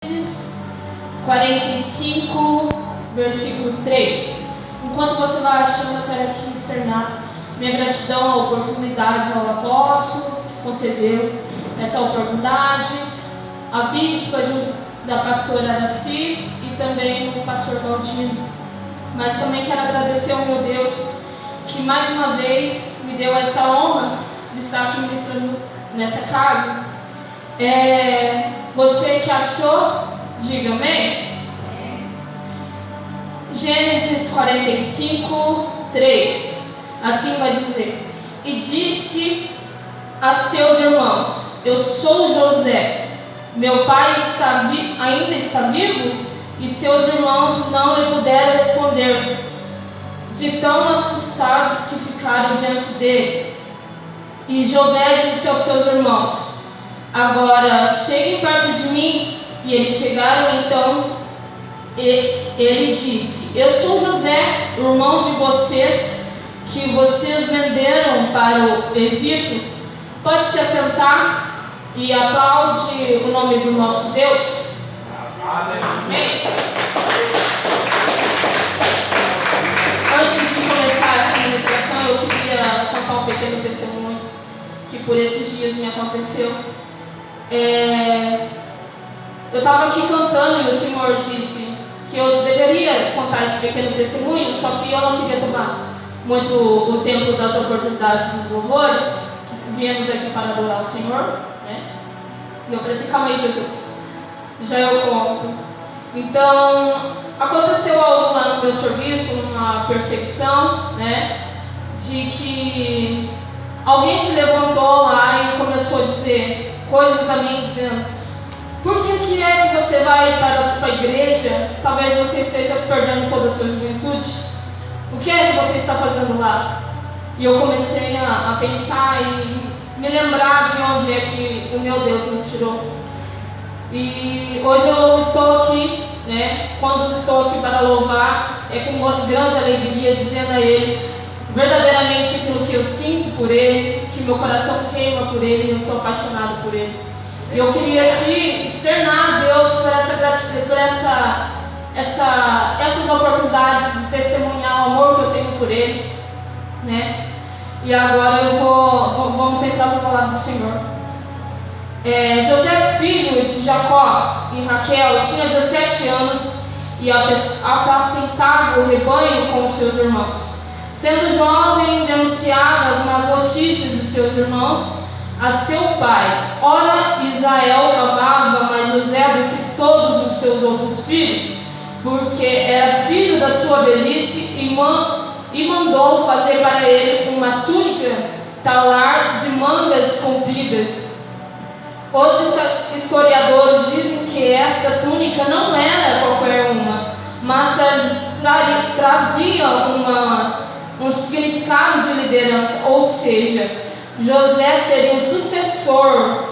Gênesis 45, versículo 3. Enquanto você vai achando, eu quero aqui externar minha gratidão à oportunidade ao apóstolo que concedeu essa oportunidade, a bispa junto da pastora Araci e também o pastor Galdino. Mas também quero agradecer ao meu Deus que mais uma vez me deu essa honra de estar aqui ministrando nessa casa. Você que achou, diga amém. Gênesis 45, 3. Assim vai dizer: E disse a seus irmãos: Eu sou José, meu pai ainda está vivo? E seus irmãos não lhe puderam responder, de tão assustados que ficaram diante deles. E José disse aos seus irmãos: Agora cheguem perto de mim. E eles chegaram. Então ele disse: Eu sou José, irmão de vocês, que vocês venderam para o Egito. Pode se assentar e aplaude o nome do nosso Deus. Amém. Antes de começar essa ministração, eu queria contar um pequeno testemunho que por esses dias me aconteceu. Eu estava aqui cantando e o Senhor disse que eu deveria contar esse pequeno testemunho, só que eu não queria tomar muito o tempo das oportunidades dos louvores, que viemos aqui para adorar o Senhor, né? E eu falei assim: calma aí, Jesus, já eu conto. Então, aconteceu algo lá no meu serviço, uma perseguição, né? De que alguém se levantou lá e começou a dizer coisas a mim, dizendo: por que é que você vai para a igreja? Talvez você esteja perdendo toda a sua juventude. O que é que você está fazendo lá? E eu comecei a pensar e me lembrar de onde é que o meu Deus me tirou. E hoje eu estou aqui, né? Quando estou aqui para louvar, é com grande alegria, dizendo a Ele verdadeiramente aquilo que eu sinto por Ele, que meu coração queima por Ele e eu sou apaixonado por Ele. E eu queria aqui externar a Deus por essa gratidão, por essas oportunidades de testemunhar o amor que eu tenho por Ele, né? E agora vamos entrar na palavra do Senhor. José, filho de Jacó e Raquel, tinha 17 anos e apacentava o rebanho com os seus irmãos. Sendo jovem, denunciava as más notícias de seus irmãos a seu pai. Ora, Israel amava mais José do que todos os seus outros filhos, porque era filho da sua velhice, e mandou fazer para ele uma túnica talar de mangas compridas. Os historiadores dizem que esta túnica não era qualquer uma, mas trazia um significado de liderança, ou seja, José seria o sucessor,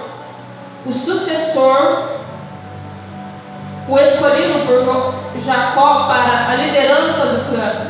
o escolhido por Jacó para a liderança do clã,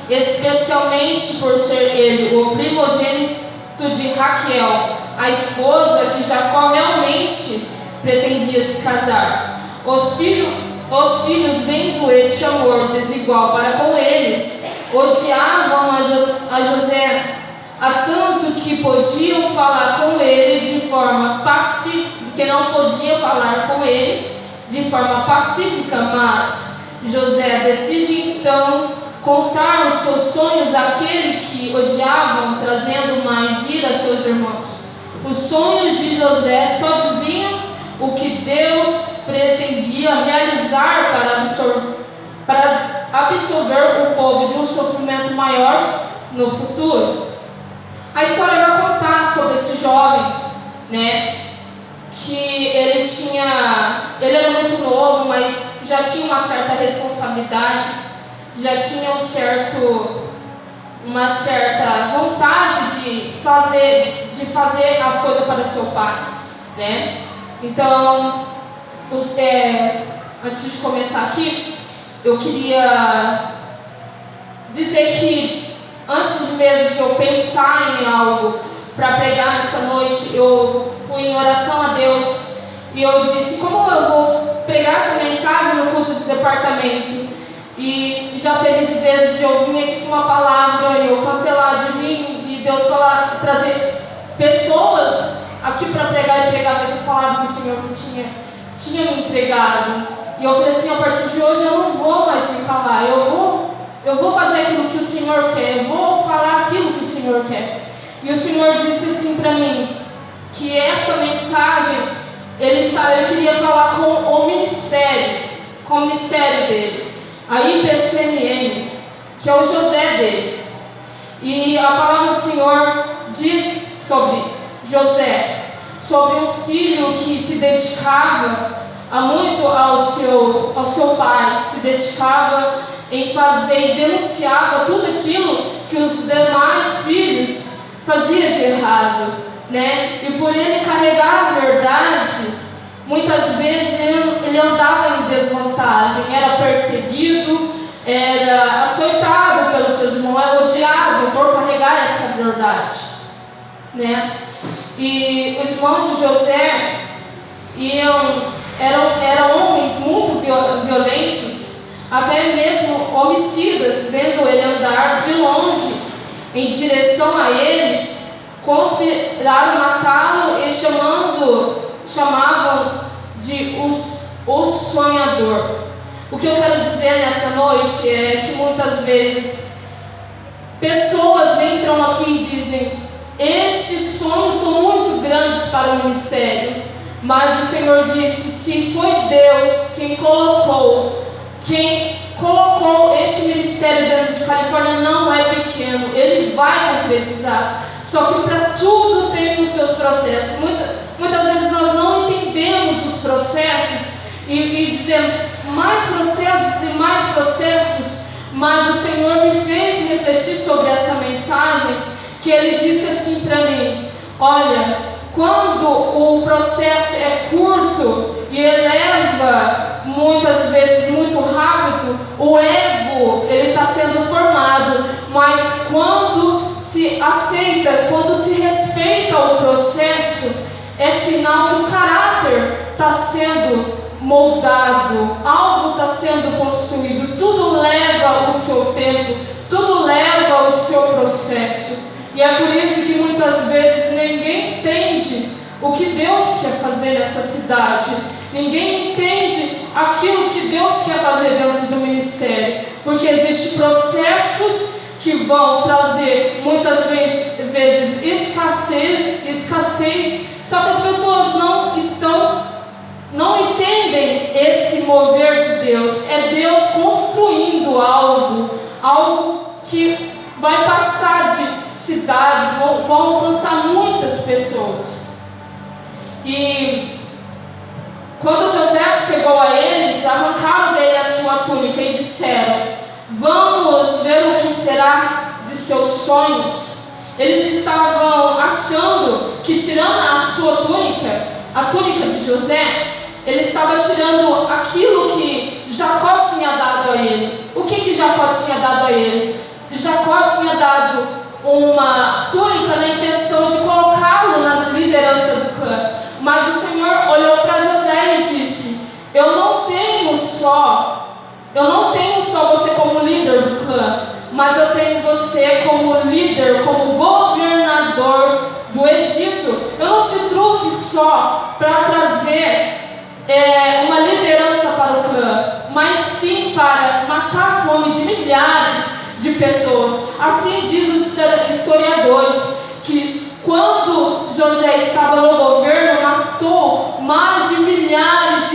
especialmente por ser ele o primogênito de Raquel, a esposa que Jacó realmente pretendia se casar. Os filhos, vendo este amor desigual para com eles, odiavam a José, a tanto que podiam falar com ele de forma pacífica, que não podiam falar com ele de forma pacífica, mas José decide então contar os seus sonhos àquele que odiavam, trazendo mais ira a seus irmãos. Os sonhos de José só diziam o que Deus pretendia realizar para absorver o povo de um sofrimento maior no futuro. A história vai contar sobre esse jovem, né? Que ele era muito novo, mas já tinha uma certa responsabilidade, já tinha uma certa vontade de fazer as coisas para o seu pai, né? Então, antes de começar aqui, eu queria dizer que antes mesmo de eu pensar em algo para pregar nessa noite, eu fui em oração a Deus E eu disse, como eu vou pregar essa mensagem no culto de departamento? E já teve vezes de eu vir aqui com uma palavra e eu cancelar de mim e Deus falar, trazer pessoas aqui para pregar e pregar essa palavra que o Senhor tinha me entregado. E eu falei assim, a partir de hoje eu não vou mais me calar, eu vou fazer aquilo que o Senhor quer, eu vou falar aquilo que o Senhor quer. E o Senhor disse assim para mim, que essa mensagem, ele queria falar com o ministério dele, a IPCNM, que é o José dele. E a palavra do Senhor diz sobre José, sobre um filho que se dedicava muito ao seu pai, se dedicava em fazer e denunciava tudo aquilo que os demais filhos faziam de errado, né? E por ele carregar a verdade, muitas vezes ele andava em desvantagem, era perseguido, era açoitado pelos seus irmãos, era odiado por carregar essa verdade, né? E os irmãos de José eram homens muito violentos, até mesmo homicidas, vendo ele andar de longe em direção a eles, conspiraram matá-lo e chamavam de o sonhador. O que eu quero dizer nessa noite é que muitas vezes pessoas entram aqui e dizem, estes sonhos são muito grandes para o ministério, mas o Senhor disse, se foi Deus quem colocou este ministério dentro de Califórnia, não é pequeno, Ele vai concretizar. Só que para tudo tem os seus processos. Muitas vezes nós não entendemos os processos e dizemos mais processos, mas o Senhor me fez refletir sobre essa mensagem, que Ele disse assim para mim, olha, quando o processo é curto e eleva muitas vezes muito rápido, o ego ele está sendo formado, mas quando se aceita, quando se respeita o processo, é sinal que o caráter está sendo moldado, algo está sendo construído, tudo leva o seu tempo, tudo leva o seu processo. E é por isso que muitas vezes ninguém entende o que Deus quer fazer nessa cidade. Ninguém entende aquilo que Deus quer fazer dentro do ministério. Porque existem processos que vão trazer muitas vezes escassez, só que as pessoas não entendem esse mover de Deus. É Deus construindo algo que vai passar de cidades, vão alcançar muitas pessoas. E quando José chegou a eles, arrancaram dele a sua túnica e disseram, vamos ver o que será de seus sonhos. Eles estavam achando que tirando a sua túnica, a túnica de José, ele estava tirando aquilo que Jacó tinha dado a ele. O que Jacó tinha dado a ele? Jacó tinha dado uma túnica na intenção de colocá-lo na liderança do clã. Mas o Senhor olhou para José e disse, eu não tenho só você como líder do clã, mas eu tenho você como líder, como governador do Egito. Eu não te trouxe só para trazer uma liderança para o clã, mas sim para matar a fome de milhares de pessoas. Assim diz os historiadores, que quando José estava no governo, matou mais de milhares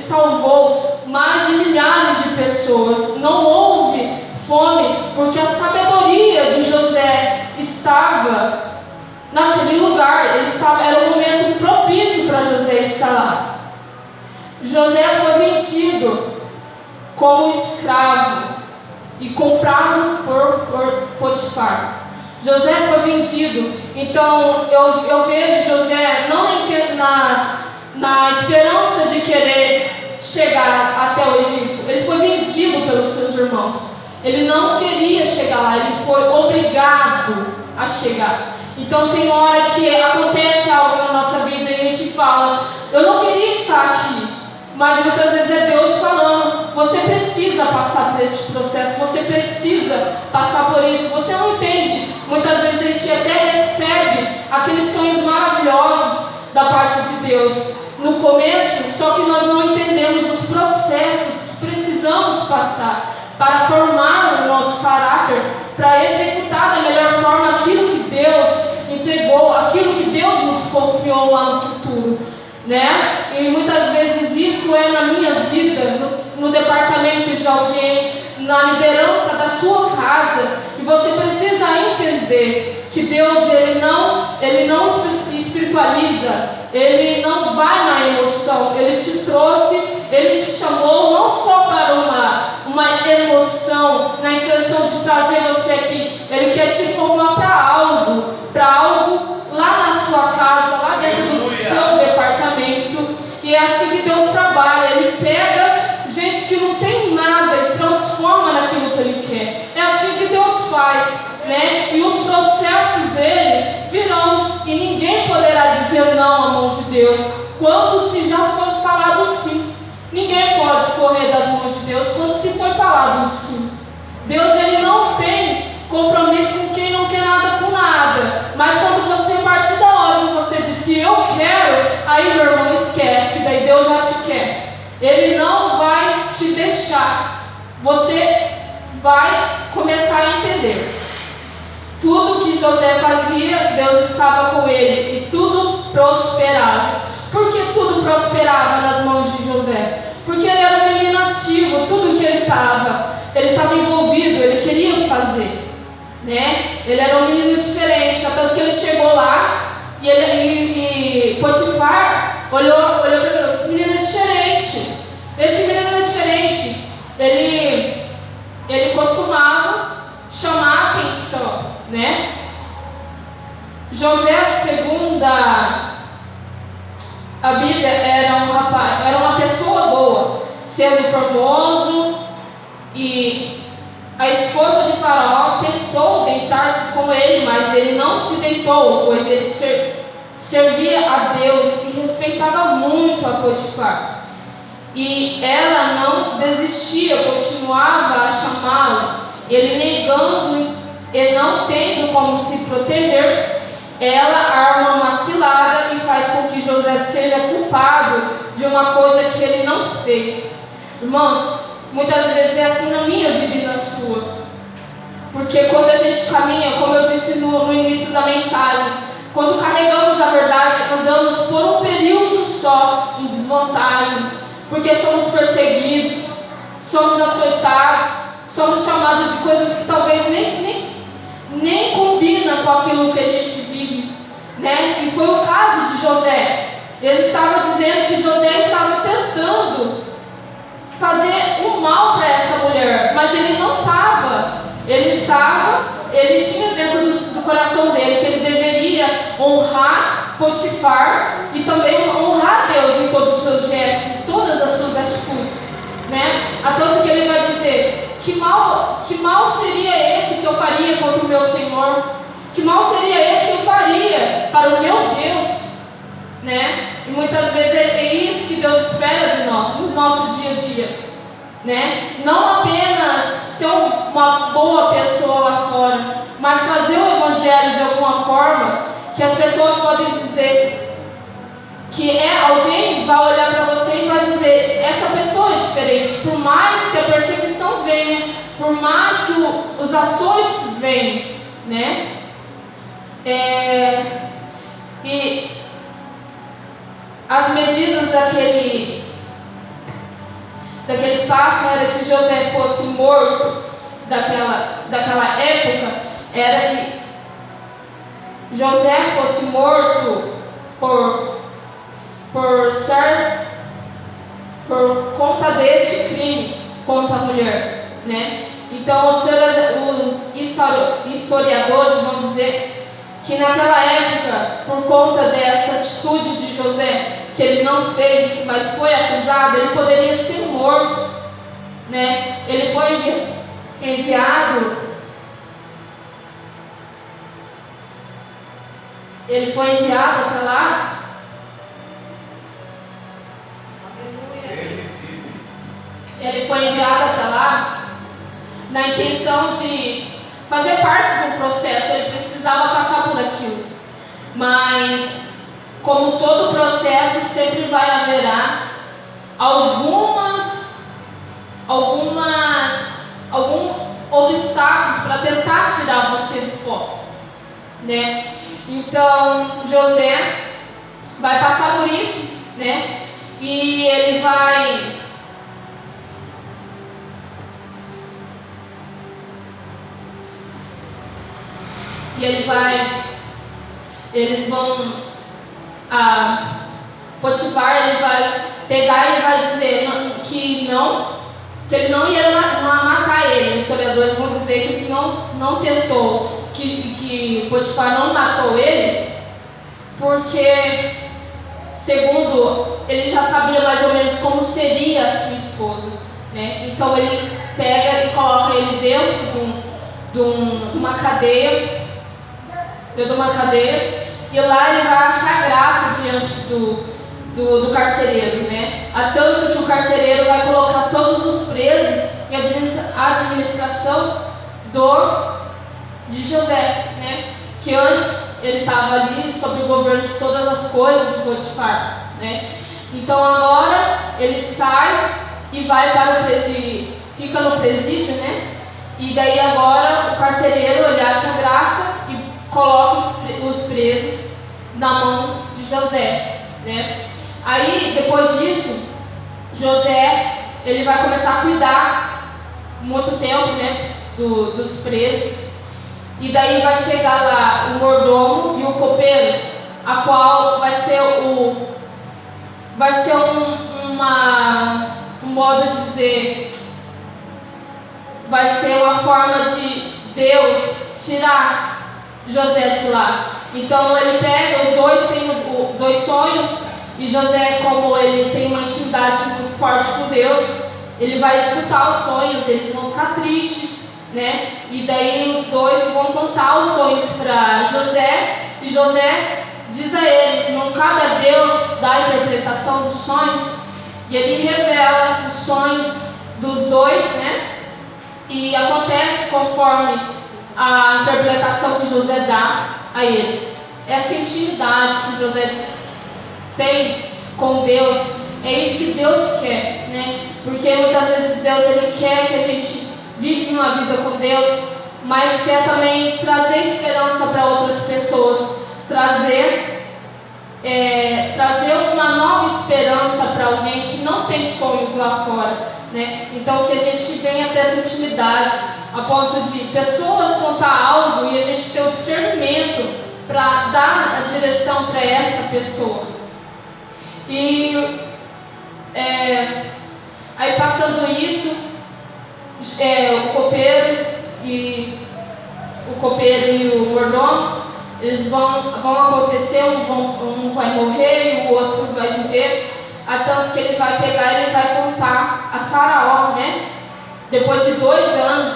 salvou mais de milhares de pessoas. Não houve fome, porque a sabedoria de José estava naquele lugar. Era um momento propício para José estar lá. José foi vendido como escravo e comprado por Potifar. José foi vendido. Então eu vejo José não na esperança de querer chegar até o Egito. Ele foi vendido pelos seus irmãos. Ele não queria chegar lá, ele foi obrigado a chegar. Então tem hora que acontece algo na nossa vida e a gente fala, eu não queria mas muitas vezes é Deus falando: você precisa passar por esse processo, você precisa passar por isso. Você não entende. Muitas vezes a gente até recebe aqueles sonhos maravilhosos da parte de Deus no começo, só que nós não entendemos os processos que precisamos passar para formar o nosso caráter, para executar da melhor forma aquilo que Deus entregou, aquilo que Deus nos confiou lá no futuro, né? E muitas vezes isso é na minha vida, no departamento de alguém, na liderança da sua casa, e você precisa entender que Deus, Ele não espiritualiza, Ele não vai na emoção. Ele te trouxe, Ele te chamou não só para uma emoção, na intenção de trazer você aqui. Ele quer te formar para algo lá na sua casa, lá dentro do seu departamento. E é assim que Deus trabalha. Ele pega gente que não tem nada e transforma naquilo que Ele quer. É assim que Deus faz, né? E os processos dele virão, e ninguém poderá dizer não à mão de Deus quando se já for falado sim. Ninguém pode correr das mãos de Deus quando se for falado sim. Deus, Ele não tem compromisso com quem não quer nada com nada. Mas quando você partir da hora que você disse eu quero, aí, meu irmão, esquece, que daí Deus já te quer. Ele não vai te deixar. Você vai começar a entender. Tudo que José fazia, Deus estava com ele, e tudo prosperava. Por que tudo prosperava nas mãos de José? Porque ele era um menino ativo. Tudo que ele estava envolvido, ele queria fazer, né? Ele era um menino diferente, até que ele chegou lá e Potifar olhou para ele: esse menino é diferente. Esse menino é diferente. Ele costumava chamar a atenção, né? José, segundo a Bíblia, era uma pessoa boa, sendo formoso, e a esposa de Faraó tentou deitar-se com ele, mas ele não se deitou, pois ele servia a Deus e respeitava muito a Potifar. E ela não desistia, continuava a chamá-lo. Ele negando e não tendo como se proteger, ela arma uma cilada e faz com que José seja culpado de uma coisa que ele não fez. Irmãos, muitas vezes é assim na minha vida e na sua. Porque quando a gente caminha, como eu disse no início da mensagem, quando carregamos a verdade, andamos por um período só em desvantagem, porque somos perseguidos, somos açoitados, somos chamados de coisas que talvez nem combinam com aquilo que a gente vive, né? E foi o caso de José. Ele estava dizendo que José estava tentando fazer um mal para essa mulher, mas ele não estava. Ele tinha dentro do coração dele que ele deveria honrar Potifar e também honrar Deus em todos os seus gestos, todas as suas atitudes, né? A tanto que ele vai dizer: que mal seria esse que eu faria contra o meu Senhor? Que mal seria esse que eu faria para o meu Deus, né? E muitas vezes é isso que Deus espera de nós, no nosso dia a dia, né? Não apenas ser uma boa pessoa lá fora, mas trazer o Evangelho de alguma forma que as pessoas podem dizer que alguém vai olhar para você e vai dizer: essa pessoa é diferente. Por mais que a perseguição venha, por mais que os açoites venham, né? E as medidas daquele espaço era que José fosse morto. Daquela época era que José fosse morto por por conta deste crime contra a mulher, né? Então os historiadores vão dizer que naquela época, por conta dessa atitude de José, que ele não fez, mas foi acusado, ele poderia ser morto, né? Ele foi enviado até lá. ele foi enviado até lá na intenção de fazer parte do processo, ele precisava passar por aquilo. Mas, como todo processo, sempre vai haverá alguns obstáculos para tentar tirar você do foco, né? Então, José vai passar por isso, né? E ele vai eles vão Potifar, ele vai pegar e ele vai dizer que ele não ia matar ele. Os historiadores vão dizer que não tentou, que Potifar não matou ele, porque, segundo, ele já sabia mais ou menos como seria a sua esposa, né? Então ele pega e coloca ele dentro de uma cadeia, e lá ele vai achar graça diante do carcereiro, né? A tanto que o carcereiro vai colocar todos os presos em administração de José, né? Que antes ele estava ali sob o governo de todas as coisas de Potifar, né? Então agora ele sai e fica no presídio, né? E daí agora o carcereiro, ele acha graça e coloca os presos na mão de José, né? Aí, depois disso, José, ele vai começar a cuidar muito tempo, né, dos presos. E daí vai chegar lá o mordomo e o copeiro, a qual vai ser um modo de dizer, vai ser uma forma de Deus tirar José de lá. Então ele pega, os dois têm dois sonhos, e José, como ele tem uma intimidade muito forte com Deus, ele vai escutar os sonhos, eles vão ficar tristes, né? E daí os dois vão contar os sonhos para José, e José diz a ele, não cabe a Deus dar a interpretação dos sonhos, e ele revela os sonhos dos dois, né? E acontece conforme a interpretação que José dá a eles. Essa intimidade que José tem com Deus, é isso que Deus quer, né? Porque muitas vezes Deus, ele quer que a gente vive uma vida com Deus, mas quer também trazer esperança para outras pessoas, trazer uma nova esperança para alguém que não tem sonhos lá fora, né? Então que a gente venha ter essa intimidade a ponto de pessoas contar algo e a gente ter o discernimento para dar a direção para essa pessoa. E aí, passando isso, o copeiro e o mordomo, eles vão acontecer, um vai morrer e o outro vai viver, a tanto que ele vai pegar e ele vai contar a Faraó, né? Depois de 2 anos,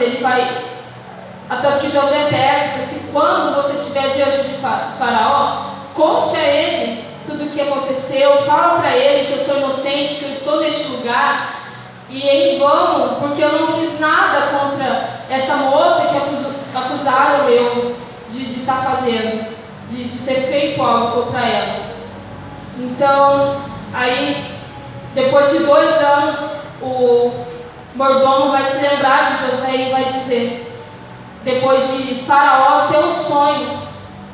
a tanto que José pede, assim, quando você estiver diante de Faraó, conte a ele tudo o que aconteceu, fala para ele que eu sou inocente, que eu estou neste lugar, e em vão, porque eu não fiz nada contra essa moça que acusaram eu de estar fazendo, de ter feito algo contra ela. Então, aí, depois de 2 anos, o mordomo vai se lembrar de José e vai dizer, depois de Faraó ter o sonho,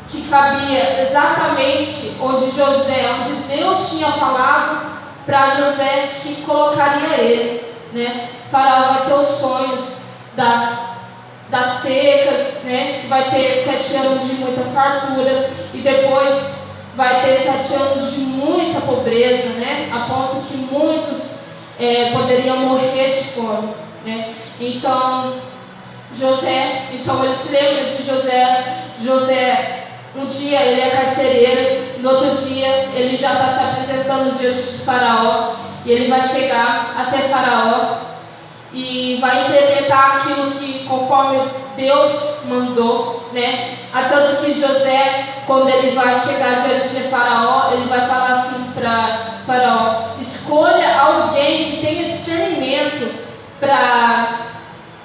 que cabia exatamente onde Deus tinha falado para José que colocaria ele, né? Faraó vai ter os sonhos das secas, né? Que vai ter 7 anos de muita fartura e depois vai ter 7 anos de muita pobreza, né? A ponto que muitos poderiam morrer de fome, né? Então ele se lembra de José. Um dia ele é carcereiro, no outro dia ele já está se apresentando diante de Faraó, e ele vai chegar até Faraó e vai interpretar aquilo que conforme Deus mandou, né? A tanto que José, quando ele vai chegar diante de Faraó, ele vai falar assim para Faraó: escolha alguém que tenha discernimento para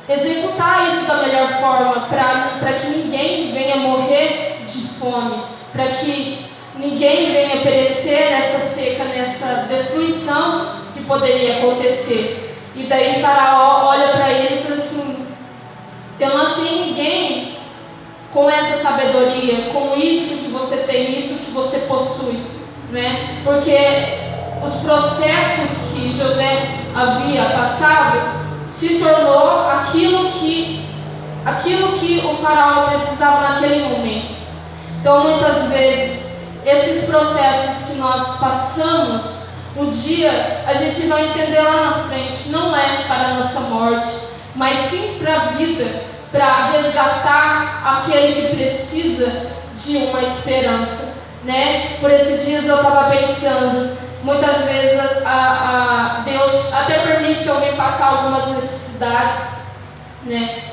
executar isso da melhor forma, para que ninguém venha morrer de fome, para que ninguém venha perecer nessa seca, nessa destruição que poderia acontecer. E daí Faraó olha para ele e fala assim: eu não achei ninguém com essa sabedoria, com isso que você tem, isso que você possui, né? Porque os processos que José havia passado se tornou aquilo que o Faraó precisava naquele momento. Então, muitas vezes, esses processos que nós passamos, um dia a gente vai entender lá na frente, não é para a nossa morte, mas sim para a vida, para resgatar aquele que precisa de uma esperança, né? Por esses dias eu estava pensando, muitas vezes Deus até permite alguém passar algumas necessidades, né?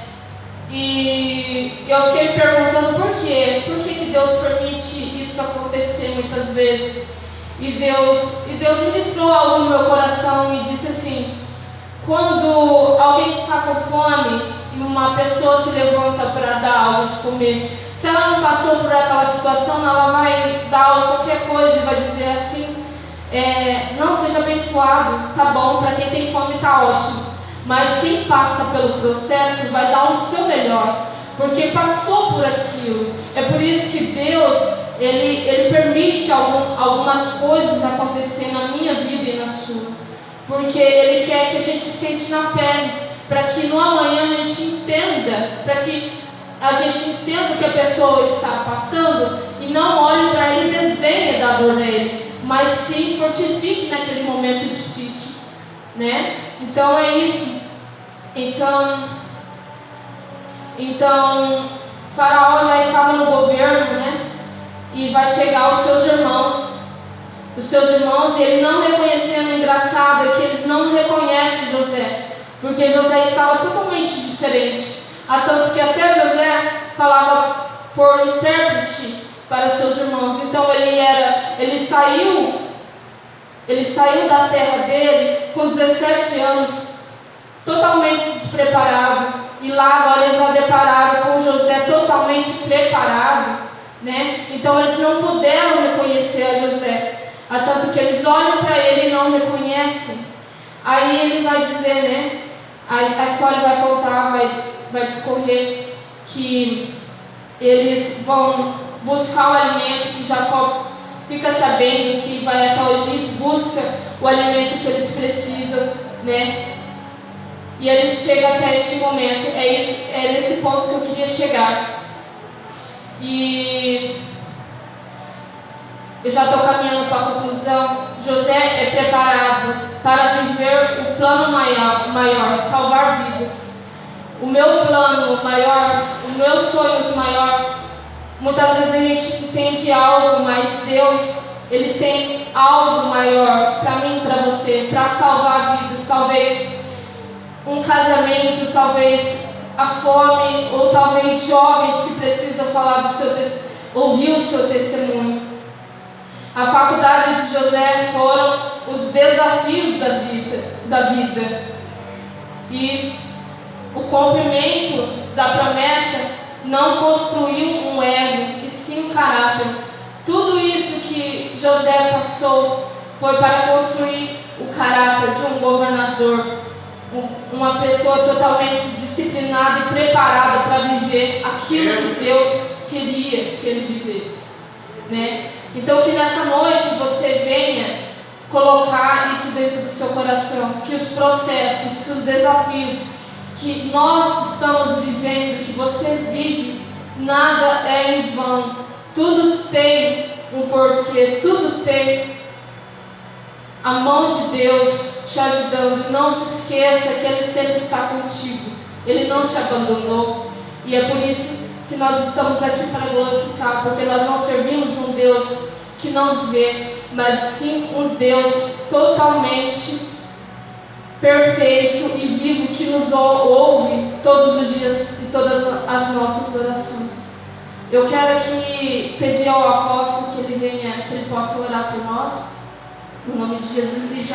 E eu fiquei me perguntando por quê? Por que Deus permite isso acontecer muitas vezes? E Deus ministrou algo no meu coração e disse assim: quando alguém está com fome e uma pessoa se levanta para dar algo de comer, se ela não passou por aquela situação, ela vai dar qualquer coisa e vai dizer assim: não, seja abençoado, tá bom, para quem tem fome tá ótimo. Mas quem passa pelo processo vai dar o seu melhor, porque passou por aquilo. É por isso que Deus, Ele permite algumas coisas acontecer na minha vida e na sua, porque Ele quer que a gente sente na pele, para que no amanhã a gente entenda, para que a gente entenda o que a pessoa está passando e não olhe para ele e desdenhe da dor dele, mas sim fortifique naquele momento difícil, né? Então é isso. Então Faraó já estava no governo, né? E vai chegar os seus irmãos, e ele não reconhecendo. Engraçado é que eles não reconhecem José, porque José estava totalmente diferente, a tanto que até José falava por intérprete para os seus irmãos. Então ele saiu da terra dele com 17 anos, totalmente despreparado, e lá agora eles já depararam com José totalmente preparado, né? Então eles não puderam reconhecer a José, a tanto que eles olham para ele e não reconhecem. Aí ele vai dizer, né? A história vai contar, vai discorrer que eles vão buscar o alimento, que Jacó fica sabendo que vai até o Egito, busca o alimento que eles precisam, né? E eles chegam até este momento. É nesse ponto que eu queria chegar. E eu já estou caminhando para a conclusão. José é preparado para viver o plano maior, salvar vidas. O meu plano maior, os meus sonhos maior. Muitas vezes a gente entende algo, mas Deus, Ele tem algo maior para mim, para você, para salvar vidas. Talvez um casamento, talvez a fome, ou talvez jovens que precisam falar ouvir o seu testemunho. A faculdade de José foram os desafios da vida. E o cumprimento da promessa não construiu um ego, e sim um caráter. Tudo isso que José passou foi para construir o caráter de um governador, uma pessoa totalmente disciplinada e preparada para viver aquilo que Deus queria que ele vivesse, né? Então que nessa noite você venha colocar isso dentro do seu coração, que os processos, que os desafios que nós estamos vivendo, que você vive, nada é em vão. Tudo tem um porquê, tudo tem a mão de Deus te ajudando. Não se esqueça que Ele sempre está contigo, Ele não te abandonou. E é por isso que nós estamos aqui para glorificar, porque nós não servimos um Deus que não vê, mas sim um Deus totalmente perfeito e vivo, que nos ouve todos os dias e todas as nossas orações. Eu quero aqui pedir ao apóstolo que ele venha, que ele possa orar por nós, no nome de Jesus. E